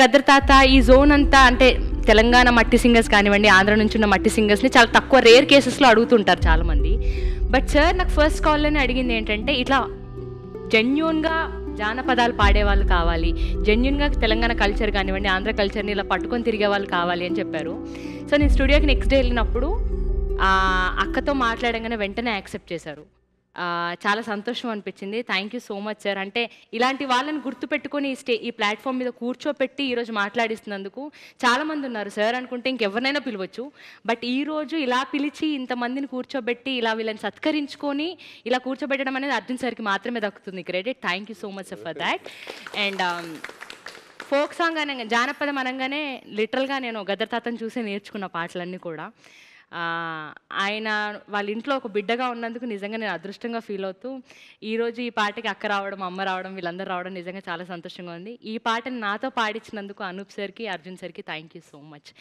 గద్దర్ తాత ఈ జోన్ అంతా అంటే తెలంగాణ మట్టి సింగర్స్ కానివ్వండి, ఆంధ్ర నుంచి ఉన్న మట్టి సింగర్స్ని చాలా తక్కువ రేర్ కేసెస్లో అడుగుతుంటారు చాలామంది. బట్ సార్ నాకు ఫస్ట్ కాల్లోనే అడిగింది ఏంటంటే, ఇట్లా జెన్యూన్గా జానపదాలు పాడేవాళ్ళు కావాలి, జెన్యూన్గా తెలంగాణ కల్చర్ కానివ్వండి, ఆంధ్ర కల్చర్ని ఇలా పట్టుకొని తిరిగే వాళ్ళు కావాలి అని చెప్పారు. సో నేను స్టూడియోకి నెక్స్ట్ డే వెళ్ళినప్పుడు అక్కతో మాట్లాడంగానే వెంటనే యాక్సెప్ట్ చేశారు. చాలా సంతోషం అనిపించింది. Thank you so much sir. అంటే ఇలాంటి వాళ్ళని గుర్తుపెట్టుకొని ఈ ప్లాట్ఫామ్ మీద కూర్చోపెట్టి ఈరోజు మాట్లాడిస్తున్నందుకు చాలామంది ఉన్నారు. సార్ అనుకుంటే ఇంకెవరినైనా పిలవచ్చు, బట్ ఈరోజు ఇలా పిలిచి ఇంతమందిని కూర్చోబెట్టి ఇలా వీళ్ళని సత్కరించుకొని ఇలా కూర్చోబెట్టడం అనేది అర్జున్ సార్కి మాత్రమే దక్కుతుంది credit. Thank you so much for that. And folk song అనగా, జానపదం అనగానే లిటరల్గా నేను గద్దర్ తాతను చూసి నేర్చుకున్న పాటలన్నీ కూడా. ఆయన వాళ్ళ ఇంట్లో ఒక బిడ్డగా ఉన్నందుకు నిజంగా నేను అదృష్టంగా ఫీల్ అవుతూ ఈరోజు ఈ పాటకి అక్క రావడం, అమ్మ రావడం, వీళ్ళందరూ రావడం నిజంగా చాలా సంతోషంగా ఉంది. ఈ పాటను నాతో పాడించినందుకు అనూప్ సార్కి, అర్జున్ సార్కి థ్యాంక్ యూ సో మచ్.